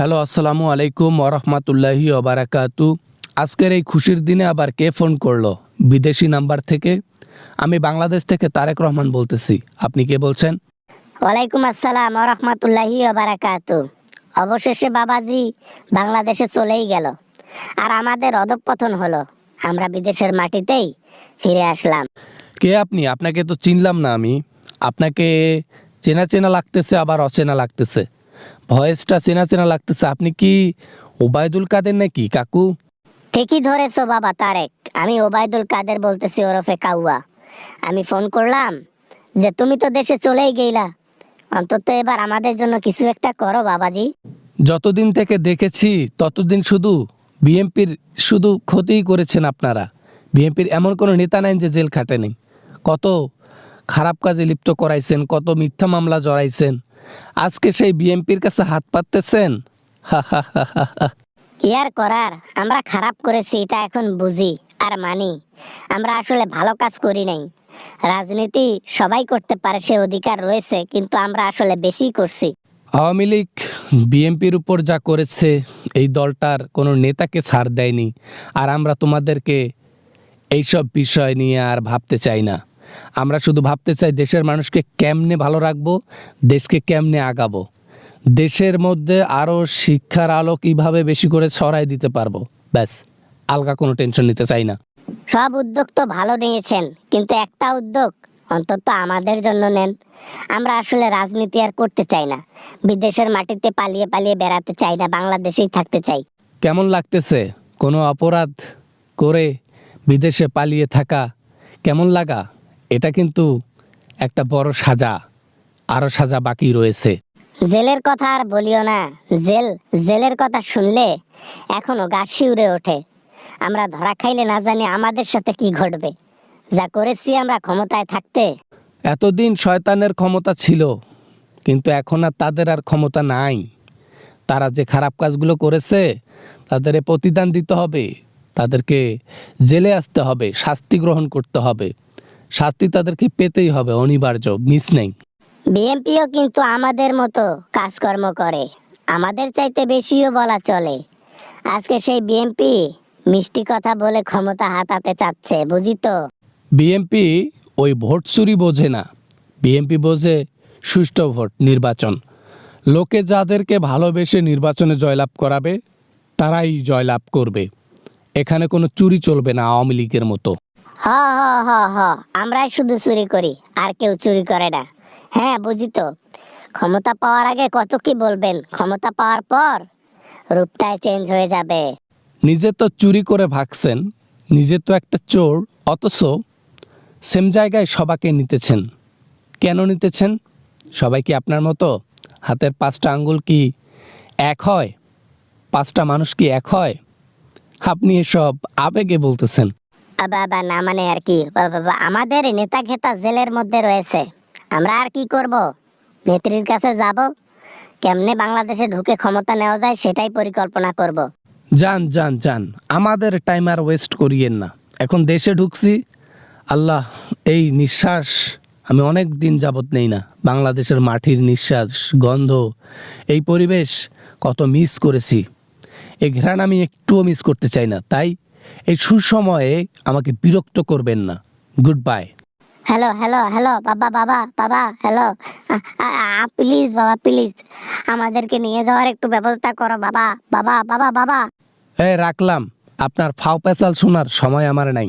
Hello, আসসালামু আলাইকুম ওরহমাতুল্লাহি ওবারাকাতু। আজকের এই খুশির দিনে আবার কে ফোন করলো বিদেশি নাম্বার থেকে? আমি বাংলাদেশ থেকে তারেক রহমান বলতেছি। আপনি কে বলছেন? ওয়ালাইকুম আসসালাম রহমতুল্লাহি বারাকাতু। অবশেষে বাবাজি বাংলাদেশে চলেই গেল, আর আমাদের অধঃপতন হলো। আমরা বিদেশের মাটিতেই ফিরে আসলাম। কে আপনি? আপনাকে তো চিনলাম না আমি। আপনাকে চেনা চেনা লাগতেছে, আবার অচেনা লাগতেছে। ভয়েসটা চেনা চেনা লাগতেছে। আপনি কি ওবায়দুল কাদের নাকি কাকু? ঠিকই ধরেছো বাবা তারেক, আমি ওবায়দুল কাদের বলতেছি, ওরফে কাউয়া। আমি ফোন করলাম যে তুমি তো দেশে চলেই গেলা, অন্তত এবার আমাদের জন্য কিছু একটা করো বাবাজি। যতদিন থেকে দেখেছি ততদিন শুধু বিএনপির শুধু ক্ষতিই করেছেন আপনারা। বিএনপির এমন কোনো নেতা নাই যে জেল খাটেনি। কত খারাপ কাজে লিপ্ত করাইছেন, কত মিথ্যা মামলা জড়াইছেন। আজকে সেই বিএনপির কাছে হাত পাততেছেন। হা হা হা হা হা। কি আর করার, আমরা খারাপ করেছি এটা এখন বুঝি আর মানি। আমরা আসলে ভালো কাজ করি নাই। রাজনীতি সবাই করতে পারে, সে অধিকার রয়েছে, কিন্তু আমরা আসলে বেশি করছি। আওয়ামী লীগ বিএনপির উপর যা করেছে, এই দলটার কোনো নেতাকে ছাড় দেয়নি। আর আমরা তোমাদেরকে এইসব বিষয় নিয়ে আর ভাবতে চাই না। আমরা শুধু ভাবতে চাই দেশের মানুষকে কেমনে ভালো রাখবো, দেশকে কেমনে আগাবো, দেশের মধ্যে আরও শিক্ষার আলো কীভাবে বেশি করে ছড়াই দিতে পারবো। ব্যাস, আলগা কোনো টেনশন নিতে চাই না। সব উদ্যোগ তো ভালো নিয়েছেন, কিন্তু একটা উদ্যোগ অন্তত আমাদের জন্য নেন। আমরা আসলে রাজনীতি আর করতে চাই না, বিদেশের মাটিতে পালিয়ে পালিয়ে বেড়াতে চাই না, বাংলাদেশেই থাকতে চাই। কেমন লাগতেছে কোনো অপরাধ করে বিদেশে পালিয়ে থাকা? কেমন লাগা? এটা কিন্তু একটা বড় সাজা, আরও সাজা বাকি রয়েছে। জেলের কথা আর বলিও না। জেলের কথা শুনলে এখনো গা শিউরে ওঠে। আমরা ধরা খাইলে না জানি আমাদের সাথে কি ঘটবে। যা করেছি আমরা ক্ষমতায় থাকতে। এতদিন শয়তানের ক্ষমতা ছিল, কিন্তু এখন আর তাদের আর ক্ষমতা নাই। তারা যে খারাপ কাজগুলো করেছে তাদের প্রতিদান দিতে হবে, তাদেরকে জেলে আসতে হবে, শাস্তি গ্রহণ করতে হবে। শাস্তি তাদেরকে পেতেই হবে, অনিবার্য, মিস নেই। বিএনপিও কিন্তু আমাদের মতো কাজকর্ম করে, আমাদের চাইতে বেশিও বলা চলে। আজকে সেই বিএনপি মিষ্টি কথা বলে ক্ষমতা হাতাতে চাচ্ছে, বুঝি তো। বিএনপি ওই ভোট চুরি বোঝে না। বিএনপি বোঝে সুষ্ঠু ভোট, নির্বাচন। লোকে যাদেরকে ভালোবেসে নির্বাচনে জয়লাভ করাবে তারাই জয়লাভ করবে। এখানে কোনো চুরি চলবে না আওয়ামী লীগের মতো। হ হ হ হ আমরাই শুধু চুরি করি, আর কেউ চুরি করে না। হ্যাঁ বুঝি তো। ক্ষমতা পাওয়ার আগে কত কি বলবেন, ক্ষমতা পাওয়ার পর রূপটাই চেঞ্জ হয়ে যাবে। নিজে তো চুরি করে ভাগছেন, নিজে তো একটা চোর, অথচ সেম জায়গায় সবাইকে নিতেছেন। কেন নিতেছেন? সবাই কি আপনার মতো? হাতের 5টা আঙ্গুল কি এক হয়? 5টা মানুষ কি এক হয়? আপনি এসব আবেগে বলতেছেন। বাবা না মানে আর কি, বাবা আমাদের নেতা ঘেতা জেলের মধ্যে রয়েছে। আমরা আর কি করব? নেত্রীর কাছে যাব, কেমনে বাংলাদেশে ঢুকে ক্ষমতা নেওয়া যায় সেটাই পরিকল্পনা করব। যান যান যান, আমাদের টাইম আর ওয়েস্ট করিয়েন না। এখন দেশে ঢুকছি, আল্লাহ, এই নিঃশ্বাস আমি অনেক দিন যাবত নেই না। বাংলাদেশের মাটির নিঃশ্বাস, গন্ধ, এই পরিবেশ কত মিস করেছি। এই ঘ্রাণ আমি একটুও মিস করতে চাই না। তাই এই সুসময়ে আমাকে বিরক্ত করবেন না। Good bye. Hello hello hello বাবা বাবা বাবা হ্যালো, প্লিজ বাবা প্লিজ, আমাদেরকে নিয়ে যাওয়ার একটু ব্যবস্থা করো বাবা বাবা বাবা বাবা। রাখলাম। আপনার ফাও পেশাল শোনার সময় আমার নাই।